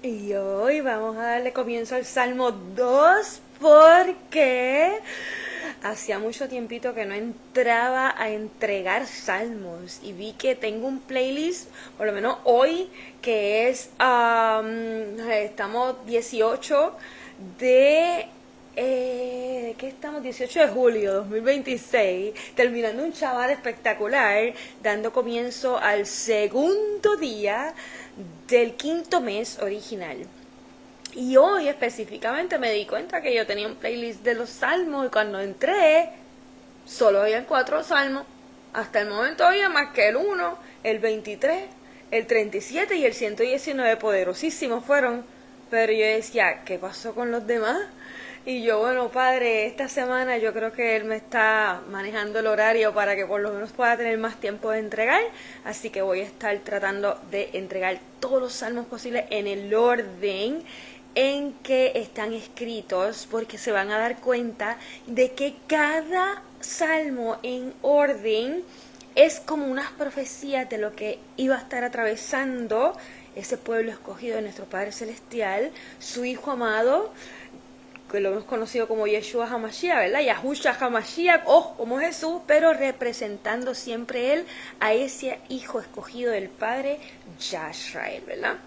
Y hoy vamos a darle comienzo al Salmo 2 porque hacía mucho tiempito que no entraba a entregar salmos y vi que tengo un playlist, por lo menos hoy, que es, estamos 18 de... ¿de qué estamos? 18 de julio 2026, terminando un chaval espectacular, dando comienzo al segundo día del quinto mes original. Y hoy específicamente me di cuenta que yo tenía un playlist de los salmos y cuando entré solo había 4 salmos. Hasta el momento había más que el 1, el 23, el 37 y el 119 poderosísimos fueron. Pero yo decía, ¿qué pasó con los demás? Y yo, bueno, padre, esta semana yo creo que él me está manejando el horario para que por lo menos pueda tener más tiempo de entregar. Así que voy a estar tratando de entregar todos los salmos posibles en el orden en que están escritos, porque se van a dar cuenta de que cada salmo en orden es como unas profecías de lo que iba a estar atravesando ese pueblo escogido de nuestro Padre Celestial, su Hijo amado, que lo hemos conocido como Yeshua HaMashiach, ¿verdad? Yahushua HaMashiach, o como Jesús, pero representando siempre él a ese Hijo escogido del Padre, Yashrael, ¿verdad?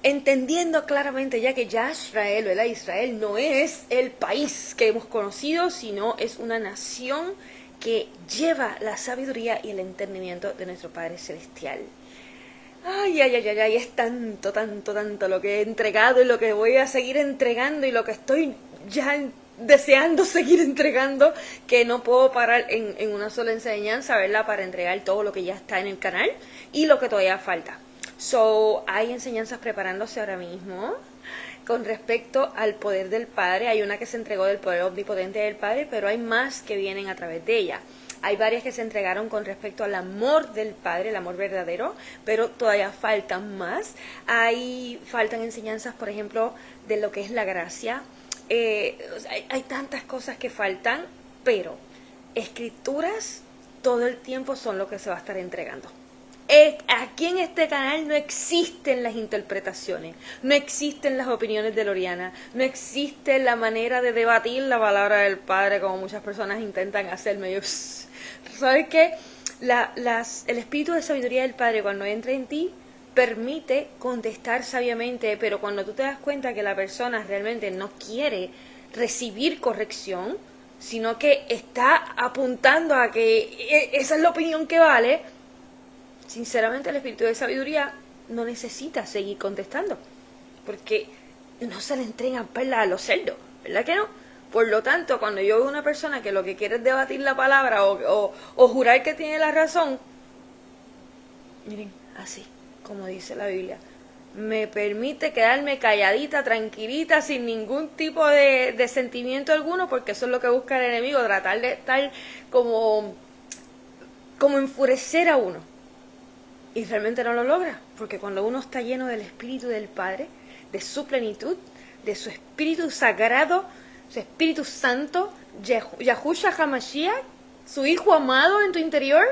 Entendiendo claramente ya que Yashrael, ¿verdad? Israel no es el país que hemos conocido, sino es una nación que lleva la sabiduría y el entendimiento de nuestro Padre Celestial. Ay, ay, ay, ay, ay, es tanto, tanto, tanto lo que he entregado y lo que voy a seguir entregando y lo que estoy ya deseando seguir entregando, que no puedo parar en una sola enseñanza, ¿verdad? Para entregar todo lo que ya está en el canal y lo que todavía falta. So, hay enseñanzas preparándose ahora mismo con respecto al poder del Padre. Hay una que se entregó del poder omnipotente del Padre, pero hay más que vienen a través de ella. Hay varias que se entregaron con respecto al amor del Padre, el amor verdadero, pero todavía faltan más. Faltan enseñanzas, por ejemplo, de lo que es la gracia. Hay tantas cosas que faltan, pero escrituras todo el tiempo son lo que se va a estar entregando. Aquí en este canal no existen las interpretaciones, no existen las opiniones de Loriana, no existe la manera de debatir la palabra del Padre como muchas personas intentan hacer medio... ¿Sabes qué? El espíritu de sabiduría del Padre cuando entra en ti permite contestar sabiamente, pero cuando tú te das cuenta que la persona realmente no quiere recibir corrección, sino que está apuntando a que esa es la opinión que vale, sinceramente el espíritu de sabiduría no necesita seguir contestando, porque no se le entregan perlas a los cerdos, ¿verdad que no? Por lo tanto, cuando yo veo una persona que lo que quiere es debatir la palabra o jurar que tiene la razón, miren, así como dice la Biblia, me permite quedarme calladita, tranquilita, sin ningún tipo de sentimiento alguno, porque eso es lo que busca el enemigo, tratar de estar como enfurecer a uno. Y realmente no lo logra, porque cuando uno está lleno del Espíritu del Padre, de su plenitud, de su Espíritu sagrado, su Espíritu Santo, Yahushua HaMashiach, su Hijo amado en tu interior,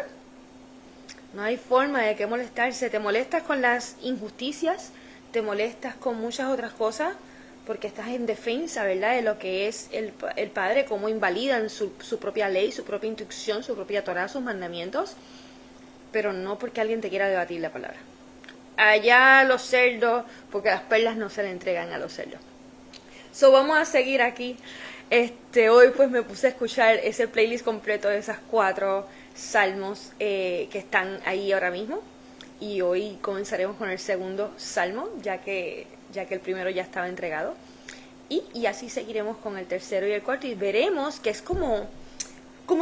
no hay forma de que molestarse. Te molestas con las injusticias, te molestas con muchas otras cosas, porque estás en defensa, ¿verdad?, de lo que es el Padre, cómo invalidan su propia ley, su propia instrucción, su propia Torah, sus mandamientos, pero no porque alguien te quiera debatir la palabra. Allá los cerdos, porque las perlas no se le entregan a los cerdos. So, vamos a seguir aquí. Hoy pues me puse a escuchar ese playlist completo de esas 4 salmos que están ahí ahora mismo. Y hoy comenzaremos con el segundo salmo, ya que el primero ya estaba entregado. Y así seguiremos con el tercero y el cuarto. Y veremos que es como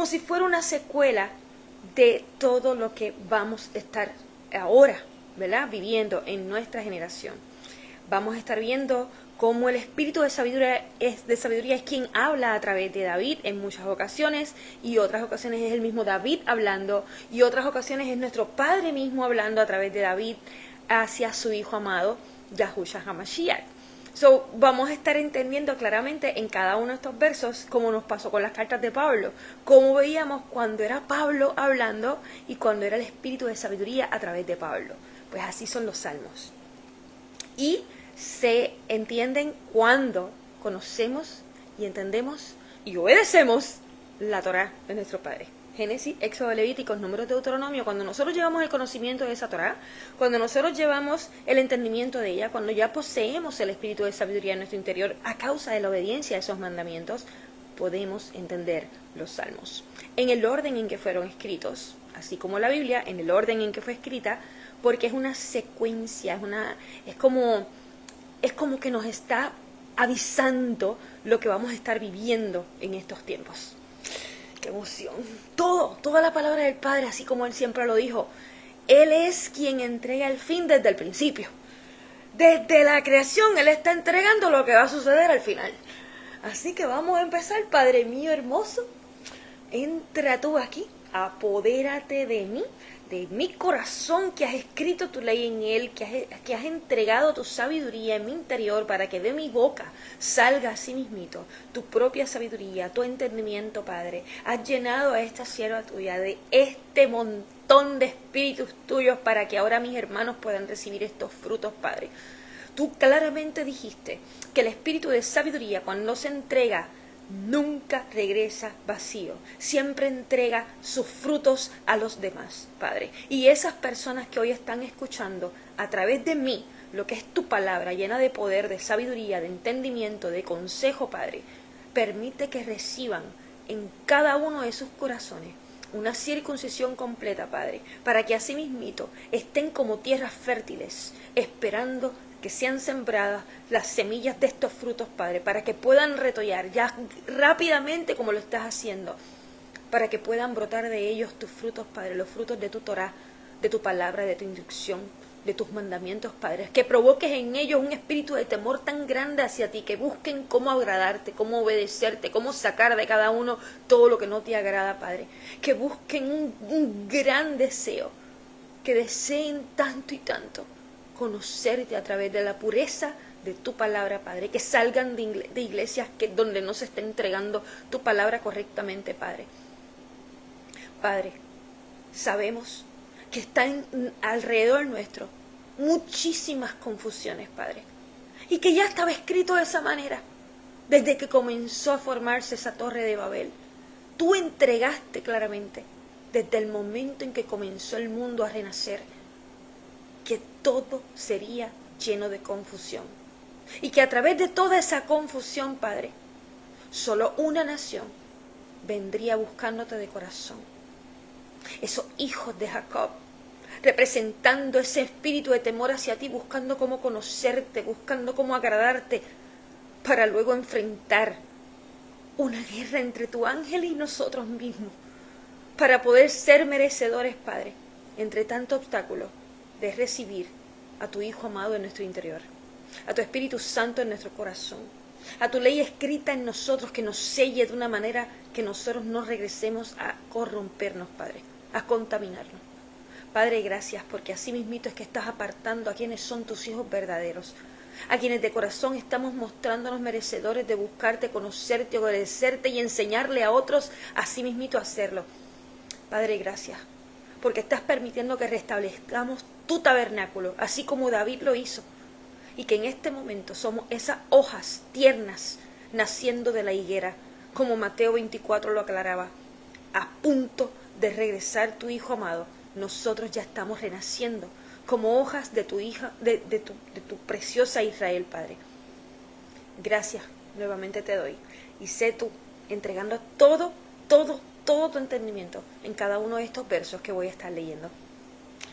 si fuera una secuela de todo lo que vamos a estar ahora, ¿verdad?, viviendo en nuestra generación. Vamos a estar viendo cómo el espíritu de sabiduría es quien habla a través de David en muchas ocasiones, y otras ocasiones es el mismo David hablando, y otras ocasiones es nuestro Padre mismo hablando a través de David hacia su Hijo amado, Yahushua HaMashiach. So, vamos a estar entendiendo claramente en cada uno de estos versos, como nos pasó con las cartas de Pablo, cómo veíamos cuando era Pablo hablando y cuando era el espíritu de sabiduría a través de Pablo. Pues así son los salmos. y se entienden cuando conocemos y entendemos y obedecemos la Torá de nuestro Padre. Génesis, Éxodo, Levíticos, Números, Deuteronomio. Cuando nosotros llevamos el conocimiento de esa Torá, cuando nosotros llevamos el entendimiento de ella, cuando ya poseemos el espíritu de sabiduría en nuestro interior a causa de la obediencia a esos mandamientos, podemos entender los salmos en el orden en que fueron escritos, así como la Biblia en el orden en que fue escrita, porque es una secuencia, es como que nos está avisando lo que vamos a estar viviendo en estos tiempos. ¡Qué emoción! Toda la palabra del Padre, así como Él siempre lo dijo, Él es quien entrega el fin desde el principio. Desde la creación, Él está entregando lo que va a suceder al final. Así que vamos a empezar, Padre mío hermoso. Entra tú aquí, apodérate de mi corazón, que has escrito tu ley en él, que has entregado tu sabiduría en mi interior para que de mi boca salga a sí mismito tu propia sabiduría, tu entendimiento, Padre. Has llenado a esta sierva tuya de este montón de espíritus tuyos para que ahora mis hermanos puedan recibir estos frutos, Padre. Tú claramente dijiste que el espíritu de sabiduría, cuando se entrega, nunca regresa vacío, siempre entrega sus frutos a los demás, Padre. Y esas personas que hoy están escuchando a través de mí, lo que es tu palabra llena de poder, de sabiduría, de entendimiento, de consejo, Padre, permite que reciban en cada uno de sus corazones una circuncisión completa, Padre, para que así mismito estén como tierras fértiles, esperando que sean sembradas las semillas de estos frutos, Padre, para que puedan retollar ya rápidamente como lo estás haciendo, para que puedan brotar de ellos tus frutos, Padre, los frutos de tu Torá, de tu palabra, de tu instrucción, de tus mandamientos, Padre, que provoques en ellos un espíritu de temor tan grande hacia ti, que busquen cómo agradarte, cómo obedecerte, cómo sacar de cada uno todo lo que no te agrada, Padre, que busquen un gran deseo, que deseen tanto y tanto conocerte a través de la pureza de tu palabra, Padre, que salgan de iglesias donde no se esté entregando tu palabra correctamente, Padre. Padre, sabemos que están alrededor nuestro muchísimas confusiones, Padre, y que ya estaba escrito de esa manera desde que comenzó a formarse esa torre de Babel. Tú entregaste claramente desde el momento en que comenzó el mundo a renacer que todo sería lleno de confusión y que a través de toda esa confusión, Padre, solo una nación vendría buscándote de corazón. Esos hijos de Jacob, representando ese espíritu de temor hacia ti, buscando cómo conocerte, buscando cómo agradarte, para luego enfrentar una guerra entre tu ángel y nosotros mismos, para poder ser merecedores, Padre, entre tanto obstáculo, de recibir a tu Hijo amado en nuestro interior, a tu Espíritu Santo en nuestro corazón, a tu ley escrita en nosotros que nos selle de una manera que nosotros no regresemos a corrompernos, Padre, a contaminarnos. Padre, gracias porque así mismito es que estás apartando a quienes son tus hijos verdaderos, a quienes de corazón estamos mostrándonos merecedores de buscarte, conocerte, obedecerte y enseñarle a otros así mismito a hacerlo. Padre, gracias porque estás permitiendo que restablezcamos tu tabernáculo, así como David lo hizo, y que en este momento somos esas hojas tiernas naciendo de la higuera, como Mateo 24 lo aclaraba, a punto de regresar tu Hijo amado. Nosotros ya estamos renaciendo como hojas de tu hija, de tu preciosa Israel, Padre. Gracias nuevamente te doy, y sé tú entregando todo tu entendimiento en cada uno de estos versos que voy a estar leyendo.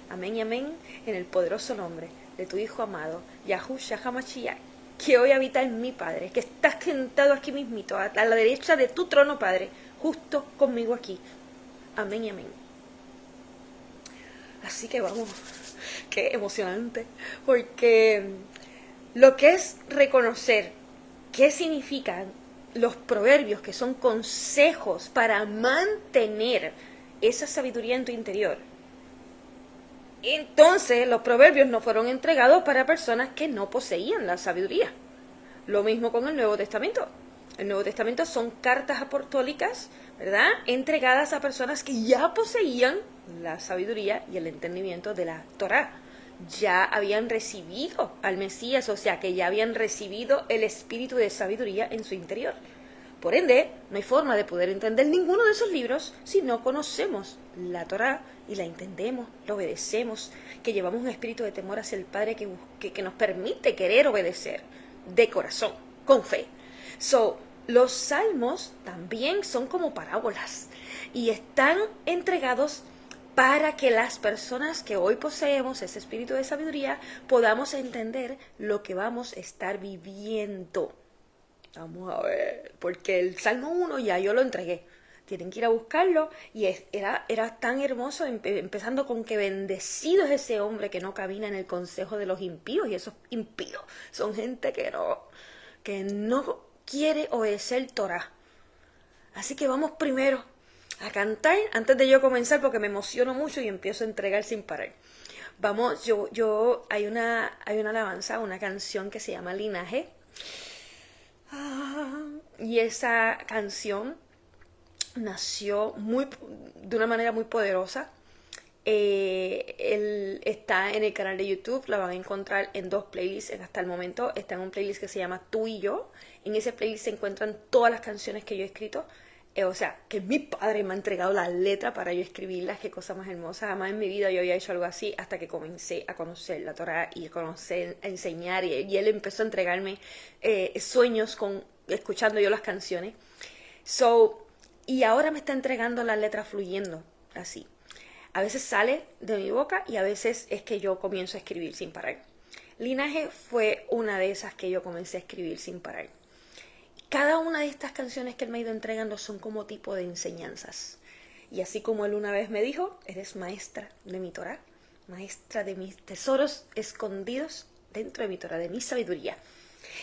Amén y amén, en el poderoso nombre de tu Hijo amado, Yahushua HaMashiach, que hoy habita en mí, Padre, que estás sentado aquí mismito, a la derecha de tu trono, Padre, justo conmigo aquí. Amén y amén. Así que vamos, qué emocionante, porque lo que es reconocer qué significan los proverbios, que son consejos para mantener esa sabiduría en tu interior. Entonces, los proverbios no fueron entregados para personas que no poseían la sabiduría. Lo mismo con el Nuevo Testamento. El Nuevo Testamento son cartas apostólicas, ¿verdad?, entregadas a personas que ya poseían la sabiduría y el entendimiento de la Torá, ya habían recibido al Mesías, o sea, que ya habían recibido el espíritu de sabiduría en su interior. Por ende, no hay forma de poder entender ninguno de esos libros si no conocemos la Torá y la entendemos, la obedecemos, que llevamos un espíritu de temor hacia el Padre que nos permite querer obedecer de corazón, con fe. Los salmos también son como parábolas y están entregados para que las personas que hoy poseemos ese espíritu de sabiduría podamos entender lo que vamos a estar viviendo. Vamos a ver, porque el Salmo 1 ya yo lo entregué. Tienen que ir a buscarlo y era tan hermoso, empezando con que bendecido es ese hombre que no camina en el consejo de los impíos, y esos impíos son gente que no quiere obedecer Torah. Así que vamos primero a cantar antes de yo comenzar porque me emociono mucho y empiezo a entregar sin parar. Vamos, hay una alabanza, una canción que se llama Linaje. Y esa canción nació de una manera muy poderosa. Él está en el canal de YouTube, la van a encontrar en 2 playlists hasta el momento. Está en un playlist que se llama Tú y Yo. En ese playlist se encuentran todas las canciones que yo he escrito. O sea, que mi padre me ha entregado la letra para yo escribirlas. Qué cosa más hermosa. Jamás en mi vida yo había hecho algo así hasta que comencé a conocer la Torah y a enseñar. Y él empezó a entregarme sueños escuchando yo las canciones. Y ahora me está entregando la letra fluyendo así. A veces sale de mi boca y a veces es que yo comienzo a escribir sin parar. Linaje fue una de esas que yo comencé a escribir sin parar. Cada una de estas canciones que él me ha ido entregando son como tipo de enseñanzas. Y así como él una vez me dijo, eres maestra de mi Torah, maestra de mis tesoros escondidos dentro de mi Torah, de mi sabiduría.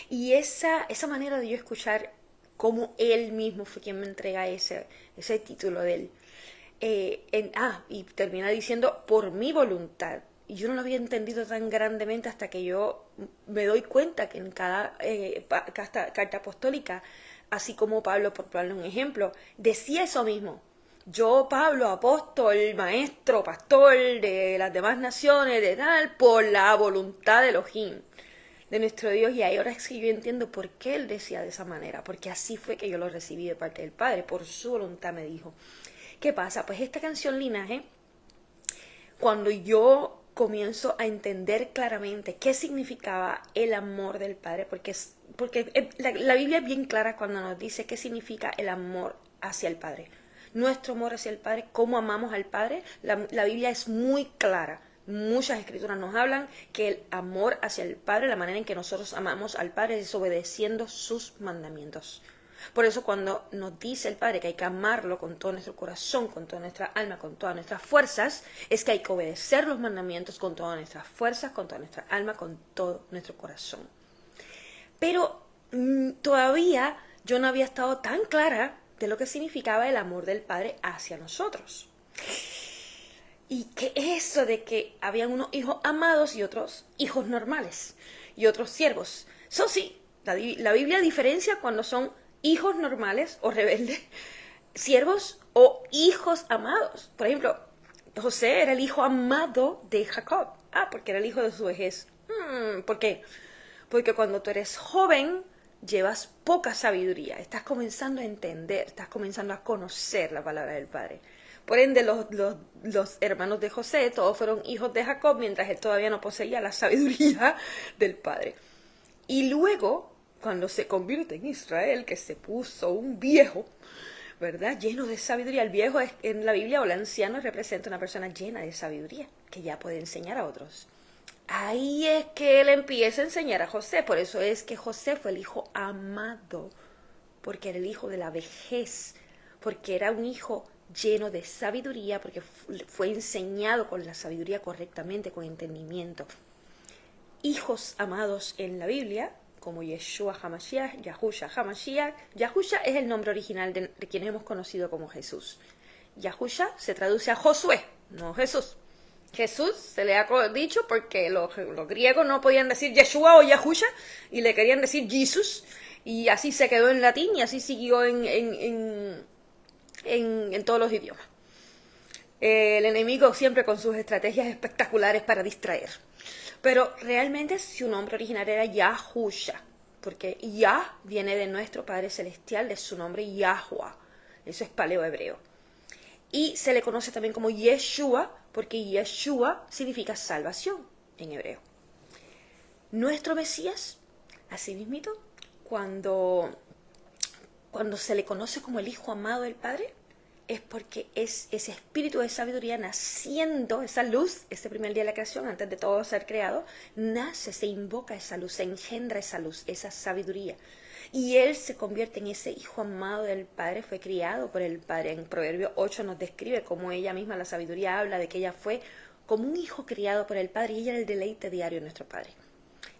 Y esa manera de yo escuchar cómo él mismo fue quien me entrega ese título de él. Y termina diciendo, por mi voluntad. Y yo no lo había entendido tan grandemente hasta que yo me doy cuenta que en cada carta apostólica, así como Pablo, por ponerle un ejemplo, decía eso mismo. Yo, Pablo, apóstol, maestro, pastor de las demás naciones, de tal, por la voluntad de Elohim, de nuestro Dios. Y ahora es que yo entiendo por qué él decía de esa manera, porque así fue que yo lo recibí de parte del Padre, por su voluntad me dijo. ¿Qué pasa? Pues esta canción Linaje, cuando yo comienzo a entender claramente qué significaba el amor del Padre, porque la Biblia es bien clara cuando nos dice qué significa el amor hacia el Padre. Nuestro amor hacia el Padre, cómo amamos al Padre, la Biblia es muy clara. Muchas escrituras nos hablan que el amor hacia el Padre, la manera en que nosotros amamos al Padre es obedeciendo sus mandamientos. Por eso cuando nos dice el Padre que hay que amarlo con todo nuestro corazón, con toda nuestra alma, con todas nuestras fuerzas, es que hay que obedecer los mandamientos con todas nuestras fuerzas, con toda nuestra alma, con todo nuestro corazón. Pero todavía yo no había estado tan clara de lo que significaba el amor del Padre hacia nosotros. Y que eso de que habían unos hijos amados y otros hijos normales y otros siervos. Eso sí, la Biblia diferencia cuando son hijos normales o rebeldes, siervos o hijos amados. Por ejemplo, José era el hijo amado de Jacob. Porque era el hijo de su vejez. ¿Por qué? Porque cuando tú eres joven, llevas poca sabiduría. Estás comenzando a entender, estás comenzando a conocer la palabra del Padre. Por ende, los hermanos de José, todos fueron hijos de Jacob, mientras él todavía no poseía la sabiduría del Padre. Y luego, cuando se convierte en Israel, que se puso un viejo, ¿verdad? Lleno de sabiduría. El viejo en la Biblia, o el anciano, representa una persona llena de sabiduría, que ya puede enseñar a otros. Ahí es que él empieza a enseñar a José. Por eso es que José fue el hijo amado, porque era el hijo de la vejez, porque era un hijo lleno de sabiduría, porque fue enseñado con la sabiduría correctamente, con entendimiento. Hijos amados en la Biblia, como Yeshua HaMashiach, Yahusha HaMashiach. Yahusha es el nombre original de quienes hemos conocido como Jesús. Yahusha se traduce a Josué, no Jesús. Jesús se le ha dicho porque los griegos no podían decir Yeshua o Yahusha y le querían decir Jesus, y así se quedó en latín y así siguió en todos los idiomas. El enemigo siempre con sus estrategias espectaculares para distraer. Pero realmente su nombre original era Yahusha, porque Yah viene de nuestro Padre Celestial, de su nombre Yahua. Eso es paleo-hebreo. Y se le conoce también como Yeshua, porque Yeshua significa salvación en hebreo. Nuestro Mesías, así mismito, cuando se le conoce como el Hijo amado del Padre, es porque es ese espíritu de sabiduría naciendo, esa luz, ese primer día de la creación, antes de todo ser creado, nace, se invoca esa luz, se engendra esa luz, esa sabiduría. Y él se convierte en ese hijo amado del Padre, fue criado por el Padre. En Proverbio 8 nos describe cómo ella misma, la sabiduría, habla de que ella fue como un hijo criado por el Padre y ella era el deleite diario de nuestro Padre.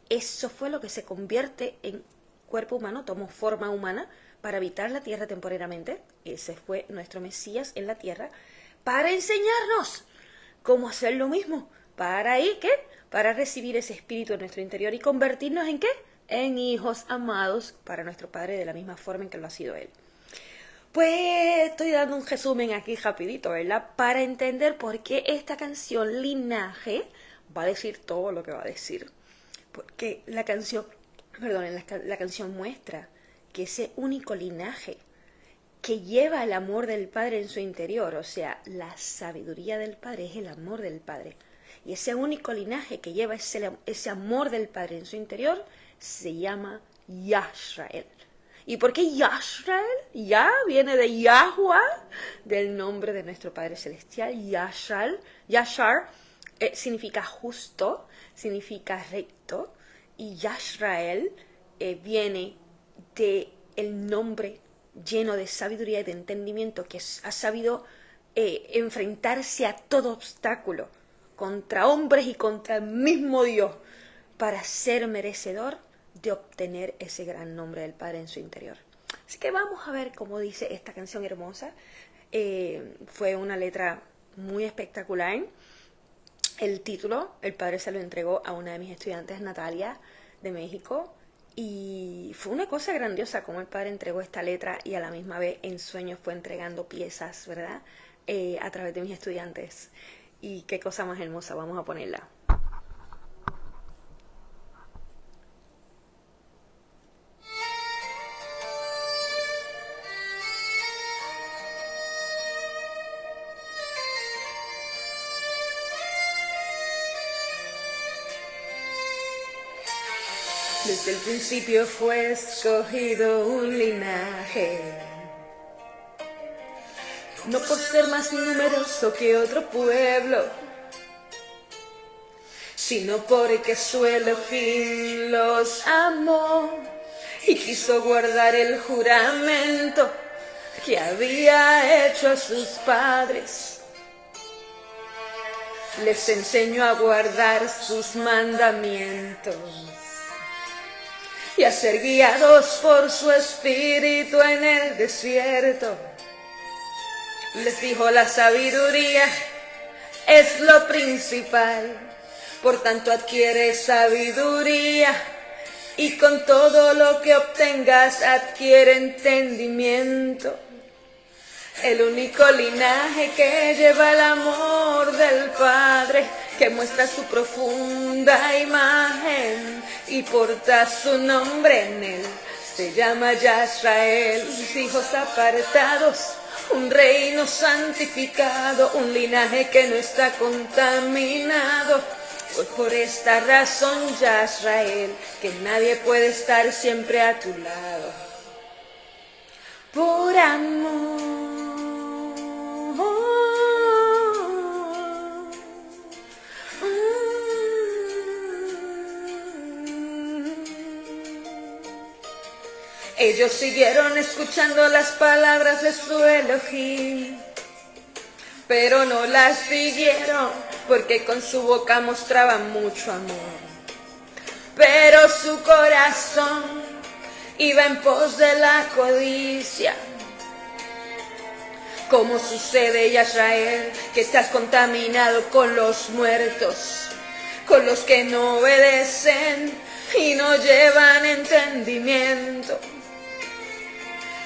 Eso fue lo que se convierte en cuerpo humano, tomó forma humana para habitar la tierra temporariamente. Ese fue nuestro Mesías en la tierra, para enseñarnos cómo hacer lo mismo. ¿Para ahí qué? Para recibir ese espíritu en nuestro interior y convertirnos en ¿qué? En hijos amados para nuestro Padre de la misma forma en que lo ha sido Él. Pues estoy dando un resumen aquí rapidito, ¿verdad? Para entender por qué esta canción Linaje va a decir todo lo que va a decir. Porque la canción muestra que ese único linaje que lleva el amor del Padre en su interior, o sea, la sabiduría del Padre es el amor del Padre. Y ese único linaje que lleva ese amor del Padre en su interior se llama Yashrael. ¿Y por qué Yashrael? Ya viene de Yahua, del nombre de nuestro Padre Celestial. Yashar significa justo, significa recto. Y Yashrael viene de el nombre lleno de sabiduría y de entendimiento que ha sabido enfrentarse a todo obstáculo contra hombres y contra el mismo Dios para ser merecedor de obtener ese gran nombre del Padre en su interior. Así que vamos a ver cómo dice esta canción hermosa. Fue una letra muy espectacular. El título, el Padre se lo entregó a una de mis estudiantes, Natalia, de México, y fue una cosa grandiosa como el Padre entregó esta letra y a la misma vez en sueños fue entregando piezas, ¿verdad? A través de mis estudiantes. Y qué cosa más hermosa, vamos a ponerla. Desde el principio fue escogido un linaje, no por ser más numeroso que otro pueblo, sino porque su Elohim los amó y quiso guardar el juramento que había hecho a sus padres. Les enseñó a guardar sus mandamientos y a ser guiados por su espíritu en el desierto. Les dijo: la sabiduría es lo principal, por tanto adquiere sabiduría, y con todo lo que obtengas adquiere entendimiento. El único linaje que lleva el amor del Padre, que muestra su profunda imagen y porta su nombre en él, se llama Yashrael. Hijos apartados, un reino santificado, un linaje que no está contaminado. Pues por esta razón, Yashrael, que nadie puede estar siempre a tu lado. Por amor. Ellos siguieron escuchando las palabras de su Elohim, pero no las siguieron porque con su boca mostraban mucho amor. Pero su corazón iba en pos de la codicia. Como sucede, Yashrael, que estás contaminado con los muertos, con los que no obedecen y no llevan entendimiento.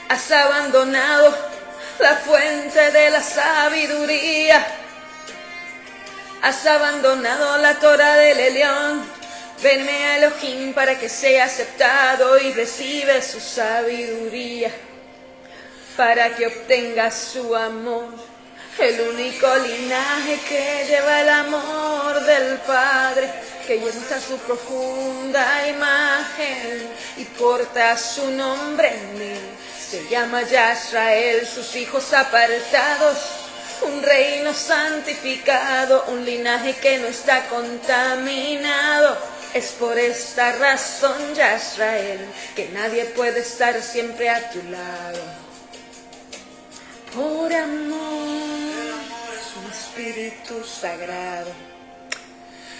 Has abandonado la fuente de la sabiduría Has abandonado la Torah del Elión. Venme a Elohim para que sea aceptado y recibe su sabiduría, para que obtengas su amor. El único linaje que lleva el amor del Padre, que muestra su profunda imagen y porta su nombre en él. Se llama Yisrael, sus hijos apartados, un reino santificado, un linaje que no está contaminado. Es por esta razón, Yisrael, que nadie puede estar siempre a tu lado. Por amor, su espíritu sagrado,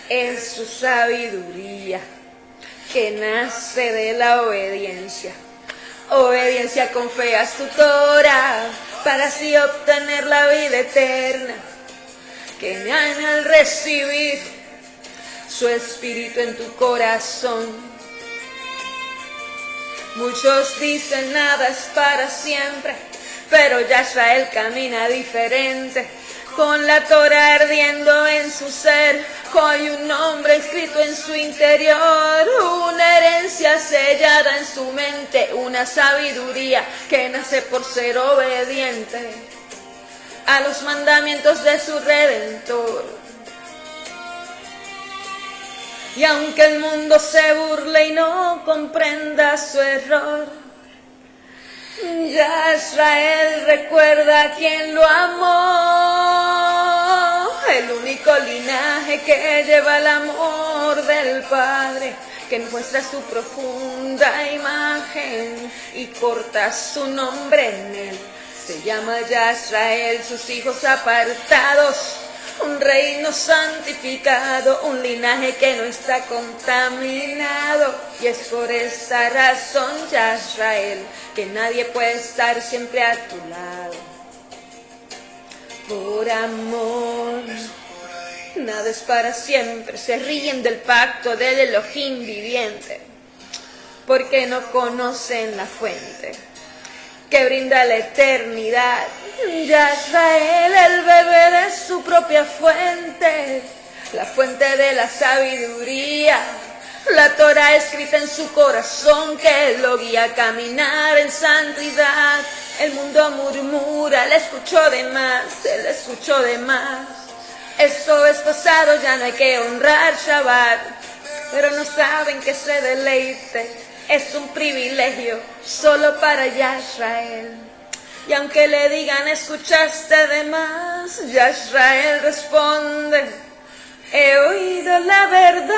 es su sabiduría que nace de la obediencia. Obediencia con fe a su Torah, para así obtener la vida eterna, que en el recibir su espíritu en tu corazón. Muchos dicen nada es para siempre, pero Yisrael camina diferente, con la Torah ardiendo en su ser, hay un nombre escrito en su interior, una herencia sellada en su mente, una sabiduría que nace por ser obediente a los mandamientos de su Redentor. Y aunque el mundo se burle y no comprenda su error, Yisrael recuerda a quien lo amó, el único linaje que lleva el amor del Padre, que muestra su profunda imagen y porta su nombre en él. Se llama Yisrael, sus hijos apartados, un reino santificado, un linaje que no está contaminado. Y es por esta razón, Yisrael, que nadie puede estar siempre a tu lado. Por amor, nada es para siempre. Se ríen del pacto del Elohim viviente, porque no conocen la fuente que brinda la eternidad. Yisrael, el bebé de su propia fuente, la fuente de la sabiduría, la Torah escrita en su corazón que lo guía a caminar en santidad. El mundo murmura, él escuchó de más, él escuchó de más. Eso es pasado, ya no hay que honrar Shabbat, pero no saben que ese deleite es un privilegio solo para Yisrael. Y aunque le digan escuchaste de más, Yisrael responde: he oído la verdad,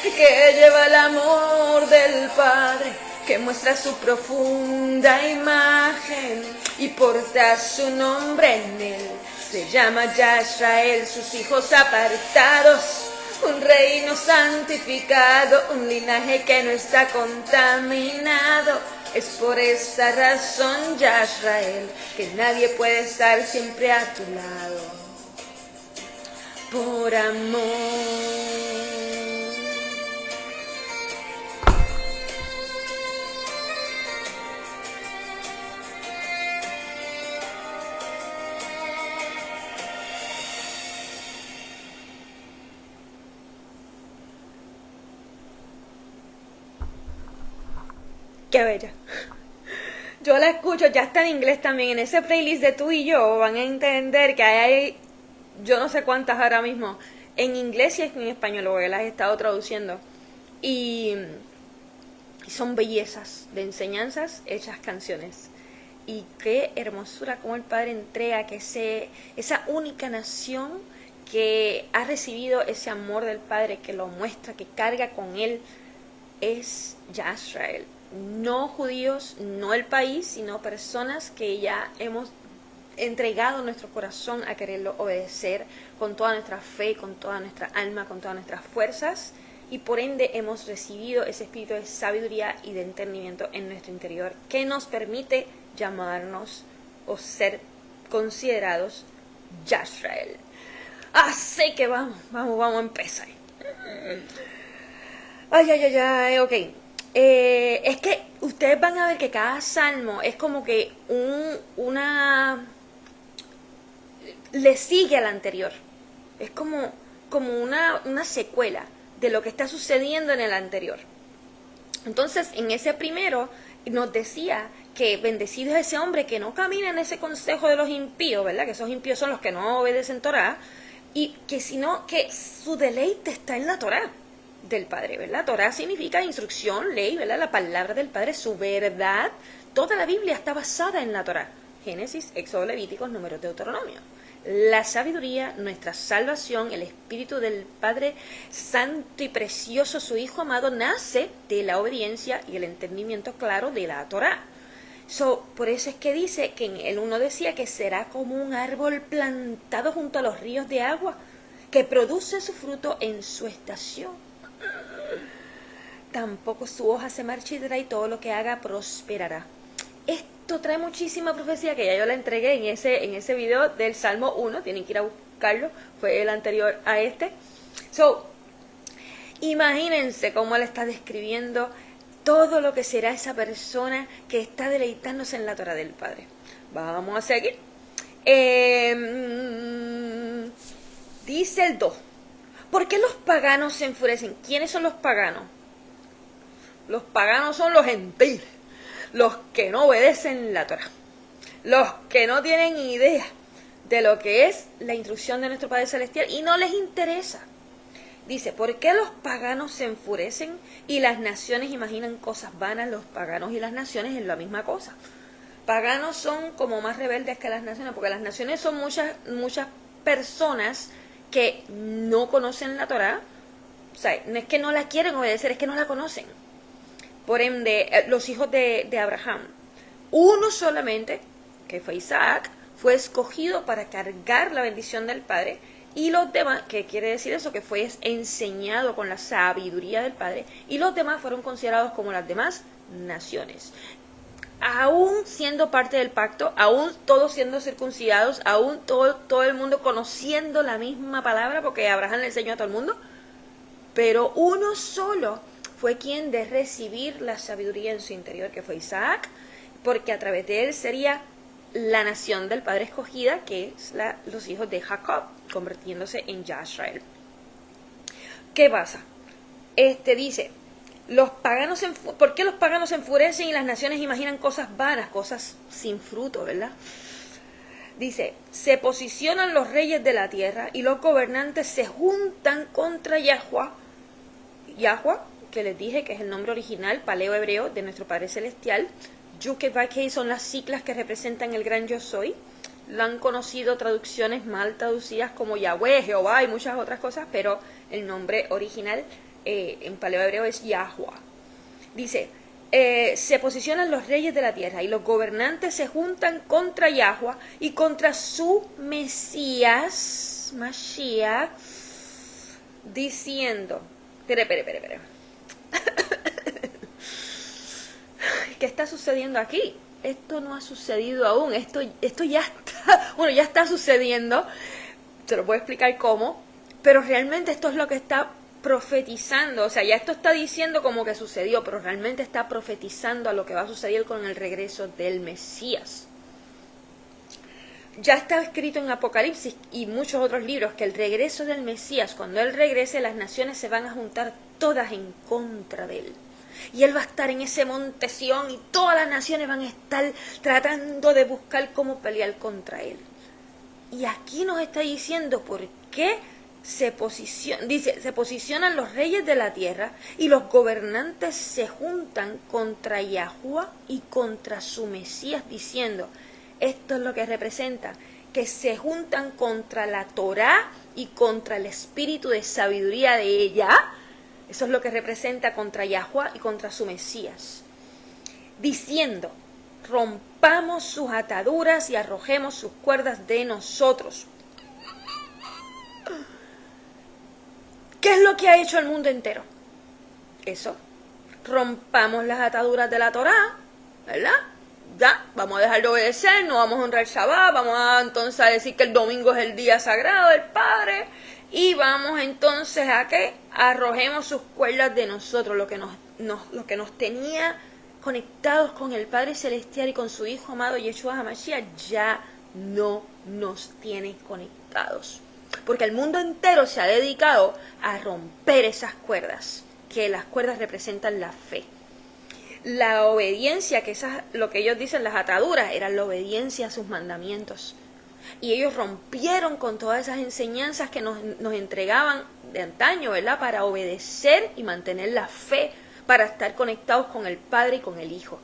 que lleva el amor del Padre, que muestra su profunda imagen y porta su nombre en él. Se llama Yisrael, sus hijos apartados, un reino santificado, un linaje que no está contaminado. Es por esa razón, Yisrael, que nadie puede estar siempre a tu lado. Por amor. Qué bella. Yo la escucho, ya está en inglés también. En ese playlist de tú y yo van a entender que hay, yo no sé cuántas ahora mismo, en inglés y en español, porque las he estado traduciendo. Y son bellezas de enseñanzas hechas canciones. Y qué hermosura como el Padre entrega que esa única nación que ha recibido ese amor del Padre, que lo muestra, que carga con él, es Yisrael. No judíos, no el país, sino personas que ya hemos entregado nuestro corazón a quererlo obedecer con toda nuestra fe, con toda nuestra alma, con todas nuestras fuerzas, y por ende hemos recibido ese espíritu de sabiduría y de entendimiento en nuestro interior que nos permite llamarnos o ser considerados Yisrael. Así que vamos a empezar. Ay, ok. Es que ustedes van a ver que cada salmo es como que una le sigue al anterior. Es como una secuela de lo que está sucediendo en el anterior. Entonces, en ese primero nos decía que bendecido es ese hombre que no camina en ese consejo de los impíos, ¿verdad? Que esos impíos son los que no obedecen Torá, y que sino que su deleite está en la Torá del Padre, ¿verdad? Torá significa instrucción, ley, ¿verdad? La palabra del Padre, su verdad. Toda la Biblia está basada en la Torá. Génesis, Éxodo, Levíticos, Números, Deuteronomio. La sabiduría, nuestra salvación, el Espíritu del Padre Santo y Precioso, su Hijo amado, nace de la obediencia y el entendimiento claro de la Torá. Por eso es que dice que en el 1 decía que será como un árbol plantado junto a los ríos de agua, que produce su fruto en su estación. Tampoco su hoja se marchitará y todo lo que haga prosperará. Esto trae muchísima profecía que ya yo la entregué en ese video del Salmo 1, tienen que ir a buscarlo, fue el anterior a este. Imagínense cómo él está describiendo todo lo que será esa persona que está deleitándose en la Torá del Padre. Vamos a seguir. Dice el 2. ¿Por qué los paganos se enfurecen? ¿Quiénes son los paganos? Los paganos son los gentiles, los que no obedecen la Torá, los que no tienen idea de lo que es la instrucción de nuestro Padre Celestial y no les interesa. Dice, ¿por qué los paganos se enfurecen y las naciones imaginan cosas vanas? Los paganos y las naciones es la misma cosa. Paganos son como más rebeldes que las naciones, porque las naciones son muchas personas que no conocen la Torá. O sea, no es que no la quieren obedecer, es que no la conocen. Por ende, los hijos de Abraham, uno solamente, que fue Isaac, fue escogido para cargar la bendición del Padre, y los demás, ¿qué quiere decir eso? Que fue enseñado con la sabiduría del Padre, y los demás fueron considerados como las demás naciones. Aún siendo parte del pacto, aún todos siendo circuncidados, aún todo el mundo conociendo la misma palabra, porque Abraham le enseñó a todo el mundo, pero uno solo fue quien de recibir la sabiduría en su interior, que fue Isaac, porque a través de él sería la nación del Padre escogida, que es los hijos de Jacob, convirtiéndose en Yisrael. ¿Qué pasa? Dice, ¿por qué los paganos se enfurecen y las naciones imaginan cosas vanas, cosas sin fruto, ¿verdad? Dice, se posicionan los reyes de la tierra y los gobernantes se juntan contra Yahweh, que les dije que es el nombre original paleo-hebreo de nuestro Padre Celestial. Yud-Kei-Vav-Kei son las siglas que representan el gran yo soy. Lo han conocido traducciones mal traducidas como Yahweh, Jehová y muchas otras cosas, pero el nombre original en paleo-hebreo es Yahweh. Dice, se posicionan los reyes de la tierra y los gobernantes se juntan contra Yahweh y contra su Mesías, Mashiach, diciendo, espere. ¿Qué está sucediendo aquí? Esto no ha sucedido aún, esto ya está sucediendo, te lo puedo explicar cómo, pero realmente esto es lo que está profetizando, o sea, ya esto está diciendo como que sucedió, pero realmente está profetizando a lo que va a suceder con el regreso del Mesías. Ya está escrito en Apocalipsis y muchos otros libros que el regreso del Mesías, cuando Él regrese, las naciones se van a juntar todas en contra de Él. Y Él va a estar en ese monte Sión y todas las naciones van a estar tratando de buscar cómo pelear contra Él. Y aquí nos está diciendo por qué se posicionan los reyes de la tierra y los gobernantes se juntan contra Yahweh y contra su Mesías, diciendo, esto es lo que representa, que se juntan contra la Torá y contra el espíritu de sabiduría de ella. Eso es lo que representa contra Yahweh y contra su Mesías. Diciendo, rompamos sus ataduras y arrojemos sus cuerdas de nosotros. ¿Qué es lo que ha hecho el mundo entero? Eso. Rompamos las ataduras de la Torá, ¿verdad? Ya, vamos a dejar de obedecer, no vamos a honrar el Shabbat, vamos a entonces a decir que el domingo es el día sagrado del Padre. Y vamos entonces a que arrojemos sus cuerdas de nosotros, lo que nos tenía conectados con el Padre Celestial y con su Hijo amado Yeshua HaMashiach, ya no nos tiene conectados. Porque el mundo entero se ha dedicado a romper esas cuerdas, que las cuerdas representan la fe. La obediencia, que esas, lo que ellos dicen, las ataduras, eran la obediencia a sus mandamientos. Y ellos rompieron con todas esas enseñanzas que nos entregaban de antaño, ¿verdad? Para obedecer y mantener la fe, para estar conectados con el Padre y con el Hijo.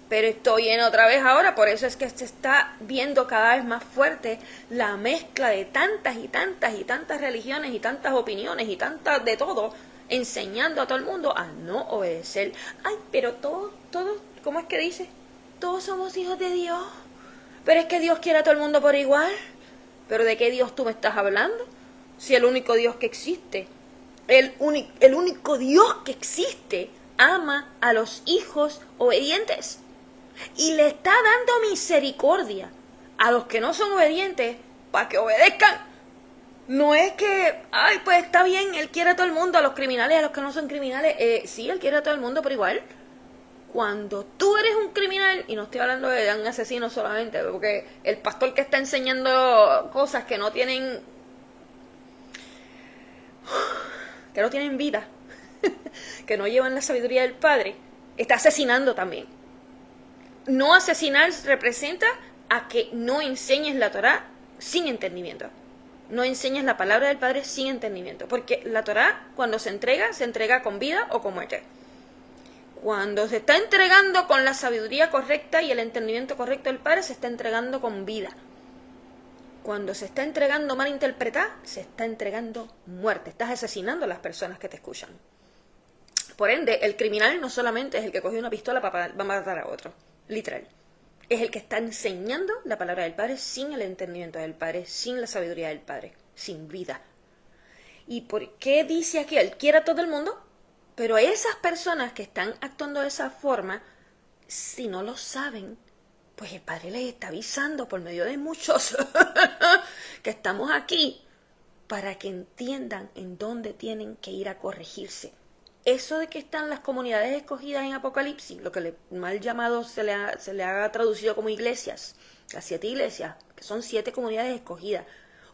Pero esto viene otra vez ahora, por eso es que se está viendo cada vez más fuerte la mezcla de tantas y tantas y tantas religiones y tantas opiniones y tantas de todo, enseñando a todo el mundo a no obedecer. Ay, pero todos, ¿cómo es que dice? Todos somos hijos de Dios. Pero es que Dios quiere a todo el mundo por igual. ¿Pero de qué Dios tú me estás hablando? Si el único Dios que existe, el único Dios que existe, ama a los hijos obedientes. Y le está dando misericordia a los que no son obedientes para que obedezcan. No es que, ay, pues está bien, Él quiere a todo el mundo, a los criminales, a los que no son criminales. Sí, Él quiere a todo el mundo, pero igual, cuando tú eres un criminal, y no estoy hablando de un asesino solamente, porque el pastor que está enseñando cosas que no tienen vida, que no llevan la sabiduría del Padre, está asesinando también. No asesinar representa a que no enseñes la Torá sin entendimiento. No enseñes la palabra del Padre sin entendimiento. Porque la Torá, cuando se entrega con vida o con muerte. Cuando se está entregando con la sabiduría correcta y el entendimiento correcto del Padre, se está entregando con vida. Cuando se está entregando mal interpretada, se está entregando muerte. Estás asesinando a las personas que te escuchan. Por ende, el criminal no solamente es el que cogió una pistola para matar a otro. Literal. Es el que está enseñando la palabra del Padre sin el entendimiento del Padre, sin la sabiduría del Padre, sin vida. ¿Y por qué dice aquí? Él quiere a todo el mundo, pero esas personas que están actuando de esa forma, si no lo saben, pues el Padre les está avisando por medio de muchos que estamos aquí para que entiendan en dónde tienen que ir a corregirse. Eso de que están las comunidades escogidas en Apocalipsis, lo que mal llamado se le ha traducido como iglesias, las 7 iglesias, que son 7 comunidades escogidas,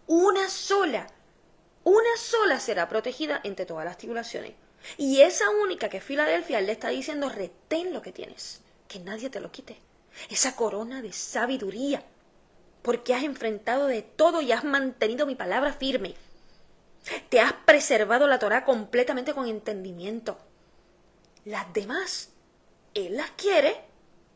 una sola será protegida entre todas las tribulaciones. Y esa única, que es Filadelfia, él le está diciendo: retén lo que tienes, que nadie te lo quite. Esa corona de sabiduría, porque has enfrentado de todo y has mantenido mi palabra firme. Te has preservado la Torá completamente con entendimiento. Las demás, Él las quiere,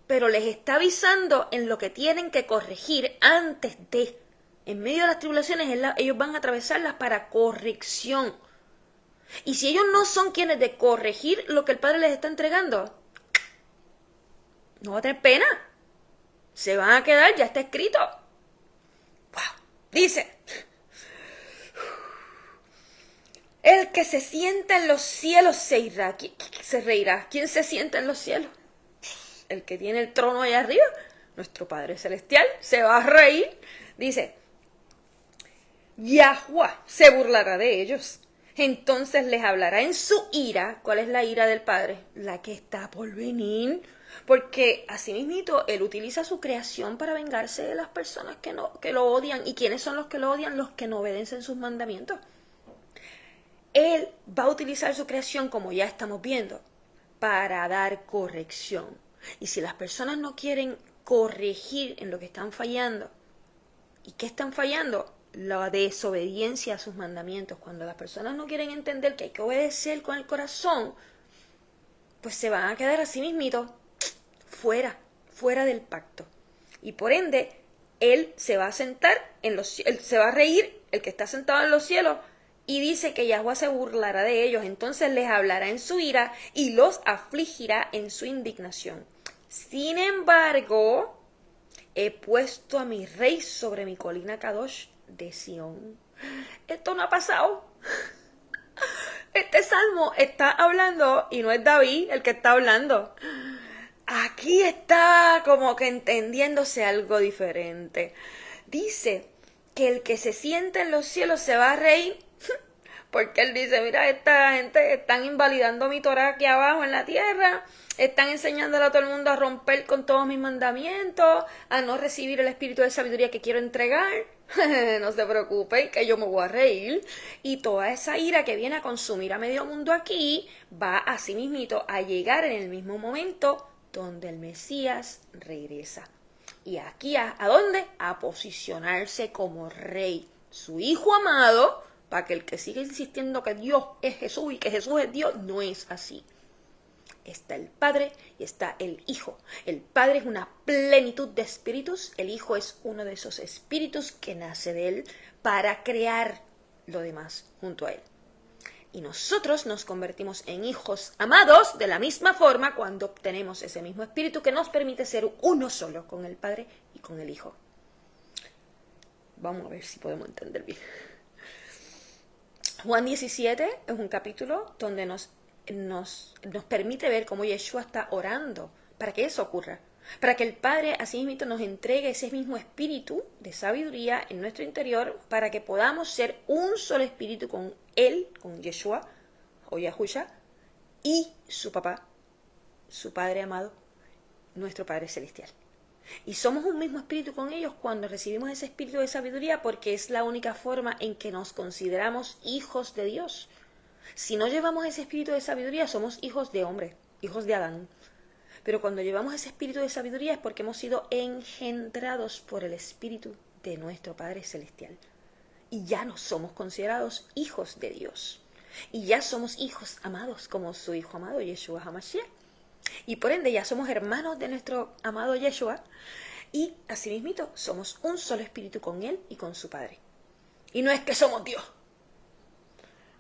pero les está avisando en lo que tienen que corregir antes de. En medio de las tribulaciones, ellos van a atravesarlas para corrección. Y si ellos no son quienes de corregir lo que el Padre les está entregando, no va a tener pena. Se van a quedar, ya está escrito. Wow. Dice: el que se sienta en los cielos se reirá. ¿Quién se sienta en los cielos? El que tiene el trono allá arriba, nuestro Padre Celestial, se va a reír. Dice: Yahuwah se burlará de ellos. Entonces les hablará en su ira. ¿Cuál es la ira del Padre? La que está por venir. Porque asimismo Él utiliza su creación para vengarse de las personas que lo odian. ¿Y quiénes son los que lo odian? Los que no obedecen sus mandamientos. Él va a utilizar su creación, como ya estamos viendo, para dar corrección. Y si las personas no quieren corregir en lo que están fallando, ¿y qué están fallando? La desobediencia a sus mandamientos. Cuando las personas no quieren entender que hay que obedecer con el corazón, pues se van a quedar así mismitos, fuera del pacto. Y por ende, Él se va a sentar Él se va a reír, el que está sentado en los cielos, y dice que Yahuwah se burlará de ellos. Entonces les hablará en su ira y los afligirá en su indignación. Sin embargo, he puesto a mi rey sobre mi colina Kadosh de Sión. Esto no ha pasado. Este salmo está hablando, y no es David el que está hablando. Aquí está como que entendiéndose algo diferente. Dice que el que se sienta en los cielos se va a reír Porque él dice, mira, esta gente están invalidando mi Torah aquí abajo en la tierra, están enseñándole a todo el mundo a romper con todos mis mandamientos, a no recibir el espíritu de sabiduría que quiero entregar. No se preocupen, que yo me voy a reír. Y toda esa ira que viene a consumir a medio mundo aquí, va así mismito a llegar en el mismo momento donde el Mesías regresa. Y aquí, ¿a dónde? A posicionarse como rey, su hijo amado, para que el que siga insistiendo que Dios es Jesús y que Jesús es Dios, no es así. Está el Padre y está el Hijo. El Padre es una plenitud de espíritus, el Hijo es uno de esos espíritus que nace de él para crear lo demás junto a él. Y nosotros nos convertimos en hijos amados de la misma forma cuando obtenemos ese mismo espíritu que nos permite ser uno solo con el Padre y con el Hijo. Vamos a ver si podemos entender bien. Juan 17 es un capítulo donde nos permite ver cómo Yeshua está orando para que eso ocurra. Para que el Padre así mismo nos entregue ese mismo espíritu de sabiduría en nuestro interior para que podamos ser un solo espíritu con Él, con Yeshua o Yahusha y su papá, su Padre amado, nuestro Padre Celestial. Y somos un mismo espíritu con ellos cuando recibimos ese espíritu de sabiduría porque es la única forma en que nos consideramos hijos de Dios. Si no llevamos ese espíritu de sabiduría somos hijos de hombre, hijos de Adán. Pero cuando llevamos ese espíritu de sabiduría es porque hemos sido engendrados por el espíritu de nuestro Padre Celestial. Y ya no somos considerados hijos de Dios. Y ya somos hijos amados como su Hijo amado Yeshua HaMashiach. Y por ende ya somos hermanos de nuestro amado Yeshua. Y asimismo somos un solo espíritu con Él y con su Padre. Y no es que somos Dios.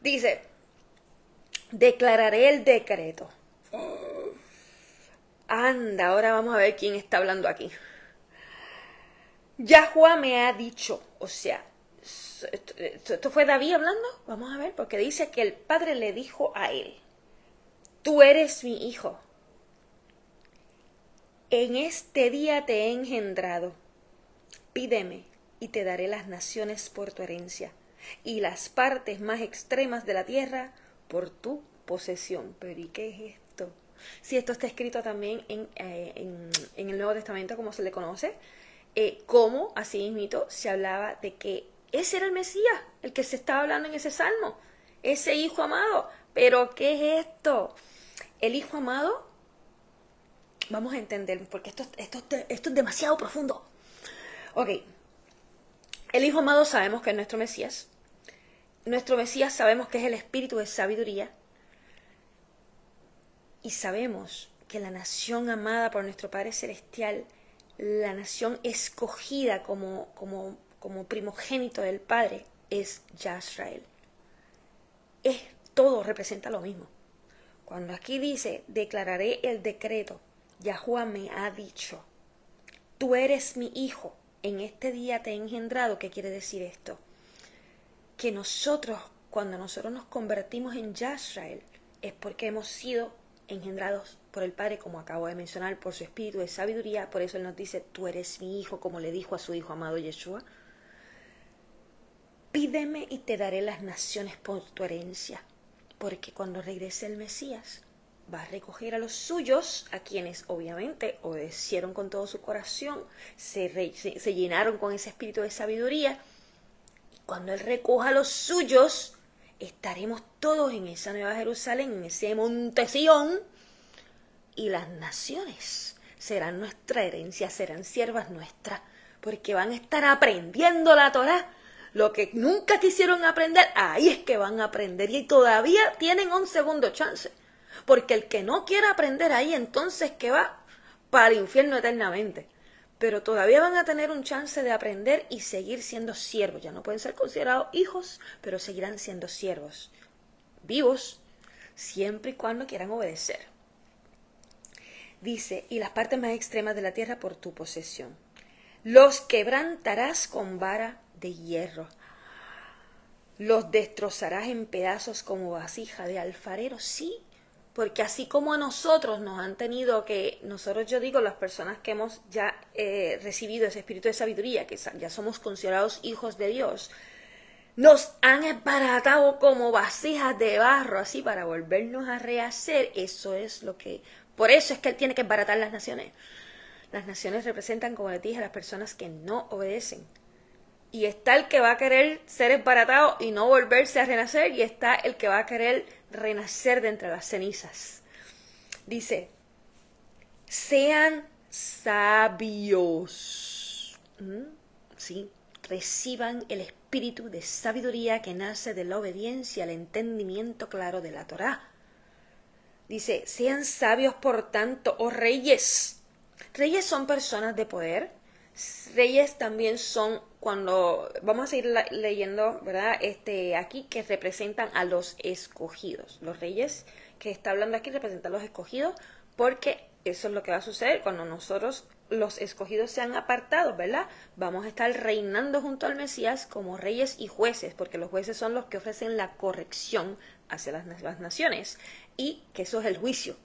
Dice, declararé el decreto. Anda, ahora vamos a ver quién está hablando aquí. Yahweh me ha dicho, o sea, ¿esto fue David hablando? Vamos a ver, porque dice que el Padre le dijo a él, tú eres mi hijo. En este día te he engendrado. Pídeme y te daré las naciones por tu herencia y las partes más extremas de la tierra por tu posesión. Pero ¿y qué es esto? Si esto está escrito también en el Nuevo Testamento, como se le conoce, como así mismo se hablaba de que ese era el Mesías, el que se estaba hablando en ese salmo, ese hijo amado. Pero ¿qué es esto? El hijo amado, vamos a entender, porque esto es demasiado profundo. Ok, el hijo amado sabemos que es nuestro Mesías. Nuestro Mesías sabemos que es el espíritu de sabiduría. Y sabemos que la nación amada por nuestro Padre Celestial, la nación escogida como primogénito del Padre, es Yisrael. Todo representa lo mismo. Cuando aquí dice, declararé el decreto, Yahuwah me ha dicho, tú eres mi hijo, en este día te he engendrado. ¿Qué quiere decir esto? Que nosotros, cuando nosotros nos convertimos en Yisrael, es porque hemos sido engendrados por el Padre, como acabo de mencionar, por su espíritu de sabiduría. Por eso Él nos dice, tú eres mi hijo, como le dijo a su hijo amado Yeshua. Pídeme y te daré las naciones por tu herencia, porque cuando regrese el Mesías, va a recoger a los suyos, a quienes obviamente obedecieron con todo su corazón, se llenaron con ese espíritu de sabiduría. Y cuando Él recoja a los suyos, estaremos todos en esa nueva Jerusalén, en ese monte Sión, y las naciones serán nuestra herencia, serán siervas nuestras, porque van a estar aprendiendo la Torá. Lo que nunca quisieron aprender, ahí es que van a aprender, y todavía tienen un segundo chance, porque el que no quiera aprender ahí, entonces que va para el infierno eternamente. Pero todavía van a tener un chance de aprender y seguir siendo siervos. Ya no pueden ser considerados hijos, pero seguirán siendo siervos vivos, siempre y cuando quieran obedecer. Dice, y las partes más extremas de la tierra por tu posesión. Los quebrantarás con vara de hierro. Los destrozarás en pedazos como vasija de alfarero. Sí, porque así como a nosotros nos han tenido que, yo digo, las personas que hemos ya recibido ese espíritu de sabiduría, que ya somos considerados hijos de Dios, nos han embaratado como vasijas de barro, así para volvernos a rehacer. Eso es lo que... Por eso es que Él tiene que embaratar las naciones. Las naciones representan, como les dije, a las personas que no obedecen. Y está el que va a querer ser embaratado y no volverse a renacer, y está el que va a querer renacer de entre las cenizas. Dice, sean sabios. Sí, reciban el espíritu de sabiduría que nace de la obediencia al entendimiento claro de la Torá. Dice, sean sabios por tanto, oh reyes. Reyes son personas de poder. Reyes también son, cuando vamos a seguir leyendo, ¿verdad? Aquí que representan a los escogidos. Los reyes que está hablando aquí representan a los escogidos, porque eso es lo que va a suceder cuando nosotros, los escogidos, sean apartados, ¿verdad? Vamos a estar reinando junto al Mesías como reyes y jueces, porque los jueces son los que ofrecen la corrección hacia las naciones, y que eso es el juicio.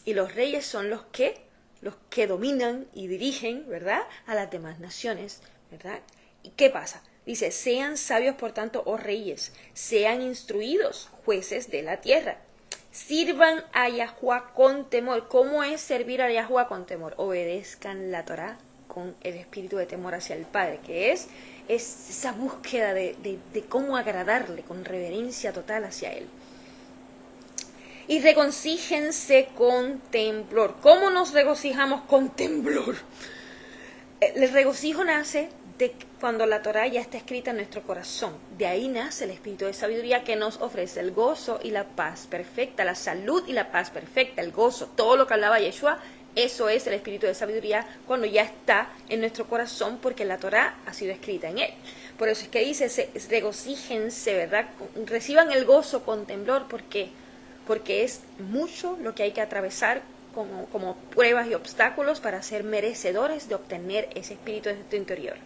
Y los reyes son los que dominan y dirigen, ¿verdad?, a las demás naciones, ¿verdad? ¿Y qué pasa? Dice, sean sabios por tanto, oh reyes, sean instruidos, jueces de la tierra. Sirvan a Yahuwah con temor. ¿Cómo es servir a Yahuwah con temor? Obedezcan la Torá con el espíritu de temor hacia el Padre, que es esa búsqueda de cómo agradarle, con reverencia total hacia Él. Y regocíjense con temblor. ¿Cómo nos regocijamos con temblor? El regocijo nace de cuando la Torá ya está escrita en nuestro corazón. De ahí nace el espíritu de sabiduría que nos ofrece el gozo y la paz perfecta, la salud y la paz perfecta, el gozo, todo lo que hablaba Yeshua. Eso es el espíritu de sabiduría cuando ya está en nuestro corazón, porque la Torá ha sido escrita en él. Por eso es que dice, regocíjense, ¿verdad? Reciban el gozo con temblor, porque es mucho lo que hay que atravesar como pruebas y obstáculos para ser merecedores de obtener ese espíritu en tu interior.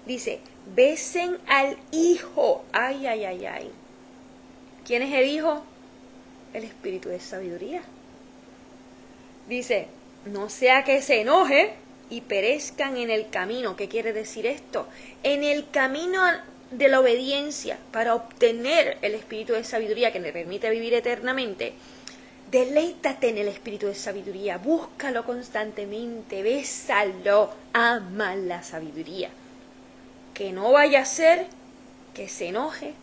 Dice, besen al Hijo. Ay, ay, ay, ay. ¿Quién es el Hijo? El espíritu de sabiduría. Dice, no sea que se enoje y perezcan en el camino. ¿Qué quiere decir esto? En el camino de la obediencia para obtener el espíritu de sabiduría que me permite vivir eternamente. Deleítate en el espíritu de sabiduría, búscalo constantemente, bésalo, ama la sabiduría. Que no vaya a ser que se enoje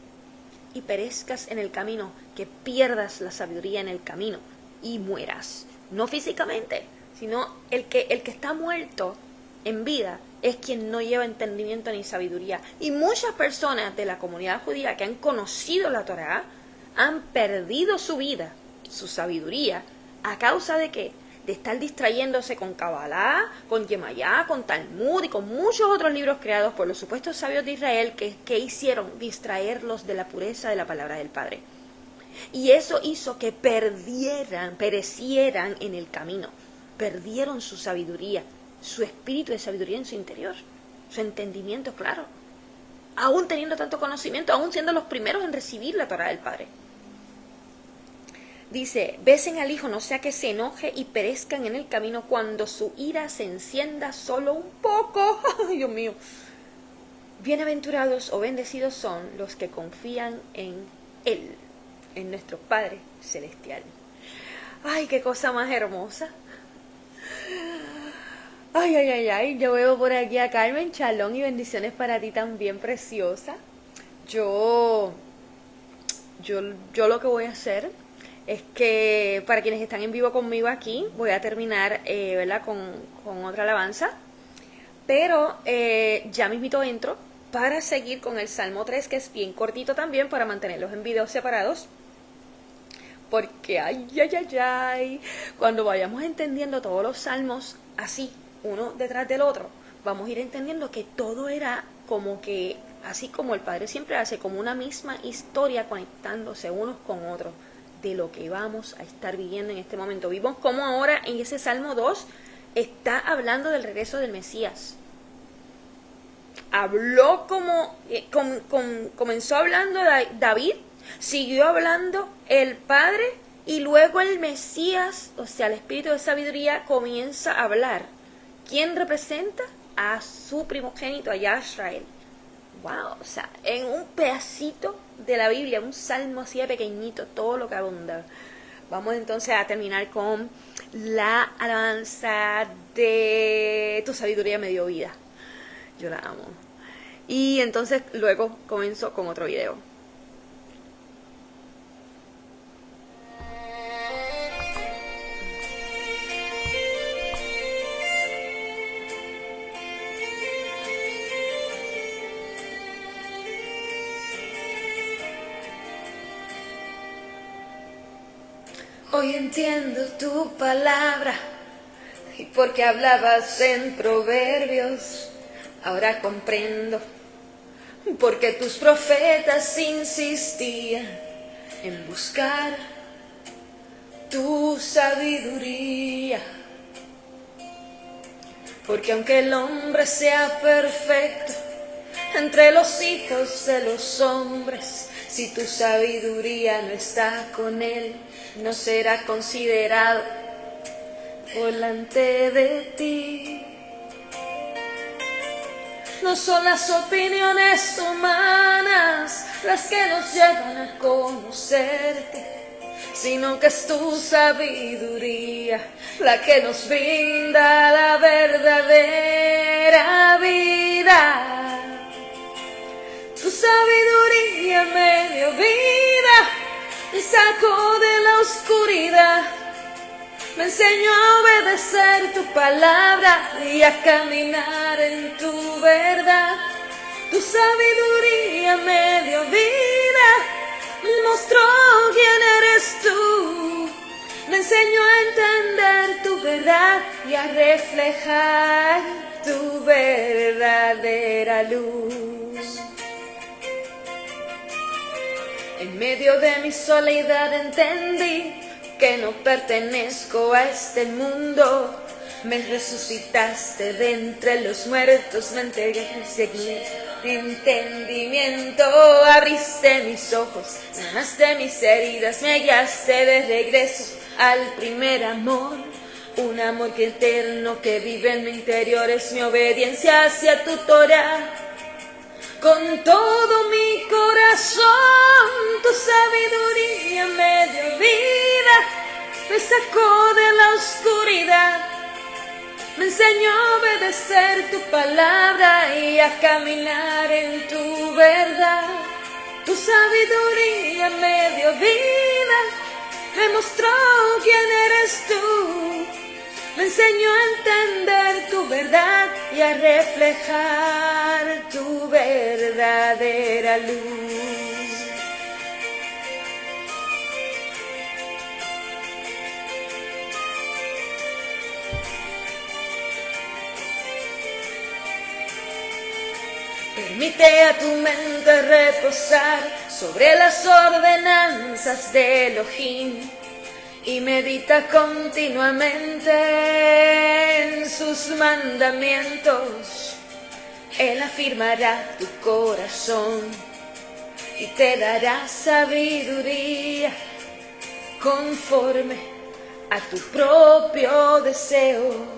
y perezcas en el camino, que pierdas la sabiduría en el camino y mueras. No físicamente, sino el que está muerto en vida es quien no lleva entendimiento ni sabiduría. Y muchas personas de la comunidad judía que han conocido la Torá han perdido su vida, su sabiduría, ¿a causa de qué? De estar distrayéndose con Kabbalah, con Yemayá, con Talmud y con muchos otros libros creados por los supuestos sabios de Israel que hicieron distraerlos de la pureza de la palabra del Padre. Y eso hizo que perecieran en el camino, perdieron su sabiduría, su espíritu de sabiduría en su interior, su entendimiento claro, aún teniendo tanto conocimiento, aún siendo los primeros en recibir la Torá del Padre. Dice, besen al Hijo, no sea que se enoje y perezcan en el camino cuando su ira se encienda solo un poco. ¡Ay, Dios mío! Bienaventurados o bendecidos son los que confían en Él, en nuestro Padre Celestial. ¡Ay, qué cosa más hermosa! Ay, ay, ay, ay, yo veo por aquí a Carmen, shalom y bendiciones para ti también, preciosa. Yo lo que voy a hacer es que, para quienes están en vivo conmigo aquí, voy a terminar, ¿verdad?, con otra alabanza. Pero ya mismito entro para seguir con el Salmo 3, que es bien cortito también, para mantenerlos en videos separados. Porque, ay, ay, ay, ay, cuando vayamos entendiendo todos los salmos así, uno detrás del otro, vamos a ir entendiendo que todo era como que, así como el Padre siempre hace, como una misma historia conectándose unos con otros, de lo que vamos a estar viviendo en este momento. Vimos cómo ahora en ese Salmo 2 está hablando del regreso del Mesías. Habló comenzó hablando David, siguió hablando el Padre, y luego el Mesías, o sea, el espíritu de sabiduría, comienza a hablar. ¿Quién representa? A su primogénito, a Yisrael, Wow, o sea, en un pedacito de la Biblia, un salmo así de pequeñito, todo lo que abunda. Vamos entonces a terminar con la alabanza de tu sabiduría me dio vida. Yo la amo. Y entonces luego comenzó con otro video. Hoy entiendo tu palabra y porque hablabas en proverbios, ahora comprendo porque tus profetas insistían en buscar tu sabiduría. Porque aunque el hombre sea perfecto entre los hijos de los hombres, si tu sabiduría no está con él, no será considerado delante de ti. No son las opiniones humanas las que nos llevan a conocerte, sino que es tu sabiduría la que nos brinda la verdadera vida. Tu sabiduría me dio vida, me sacó de la oscuridad, me enseñó a obedecer tu palabra y a caminar en tu verdad. Tu sabiduría me dio vida, me mostró quién eres tú, me enseñó a entender tu verdad y a reflejar tu verdadera luz. En medio de mi soledad entendí que no pertenezco a este mundo. Me resucitaste de entre los muertos, me entregaste entendimiento, abriste mis ojos, sanaste mis heridas, me hallaste de regreso al primer amor. Un amor que eterno que vive en mi interior es mi obediencia hacia tu Torah. Con todo mi corazón, tu sabiduría me dio vida, me sacó de la oscuridad, me enseñó a obedecer tu palabra y a caminar en tu verdad. Tu sabiduría me dio vida, me mostró quién eres tú, me enseñó a entender tu verdad y a reflejar tu verdadera luz. Permite a tu mente reposar sobre las ordenanzas de Elohim y medita continuamente en sus mandamientos. Él afirmará tu corazón y te dará sabiduría conforme a tu propio deseo.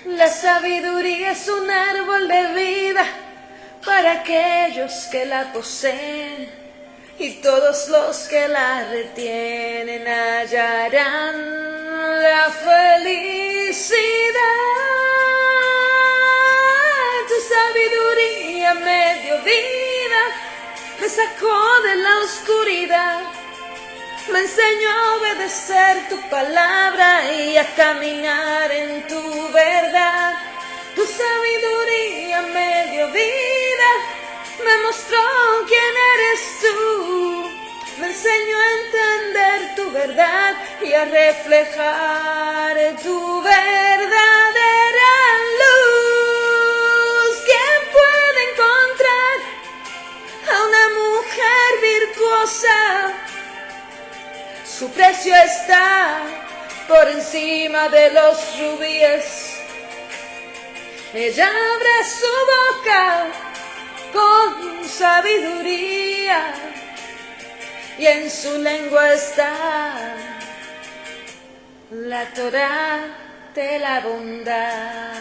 La sabiduría es un árbol de vida para aquellos que la poseen, y todos los que la retienen hallarán la felicidad. Tu sabiduría me dio vida, me sacó de la oscuridad, me enseñó a obedecer tu palabra y a caminar en tu verdad. Tu sabiduría me dio vida, me mostró quién eres tú, me enseñó a entender tu verdad y a reflejar tu verdadera luz. ¿Quién puede encontrar a una mujer virtuosa? Su precio está por encima de los rubíes. Ella abre su boca con sabiduría y en su lengua está la Torá de la bondad.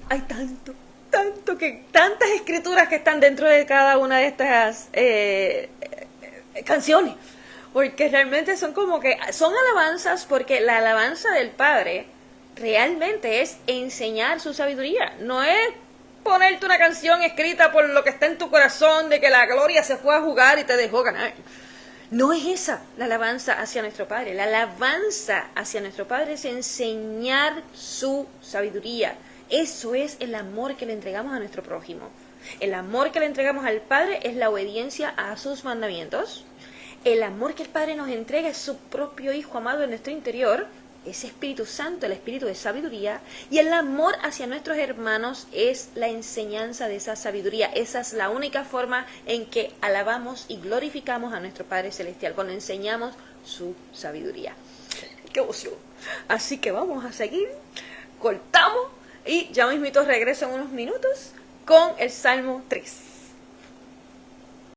hay tantas escrituras que están dentro de cada una de estas canciones, porque realmente son como que, son alabanzas, porque la alabanza del Padre realmente es enseñar su sabiduría, no es ponerte una canción escrita por lo que está en tu corazón de que la gloria se fue a jugar y te dejó ganar. No es esa la alabanza hacia nuestro Padre. La alabanza hacia nuestro Padre es enseñar su sabiduría. Eso es el amor que le entregamos a nuestro prójimo. El amor que le entregamos al Padre es la obediencia a sus mandamientos. El amor que el Padre nos entrega es su propio Hijo amado en nuestro interior, ese Espíritu Santo, el Espíritu de sabiduría. Y el amor hacia nuestros hermanos es la enseñanza de esa sabiduría. Esa es la única forma en que alabamos y glorificamos a nuestro Padre Celestial, cuando enseñamos su sabiduría. ¡Qué emoción! Así que vamos a seguir, cortamos y ya mismito regreso en unos minutos con el Salmo 3.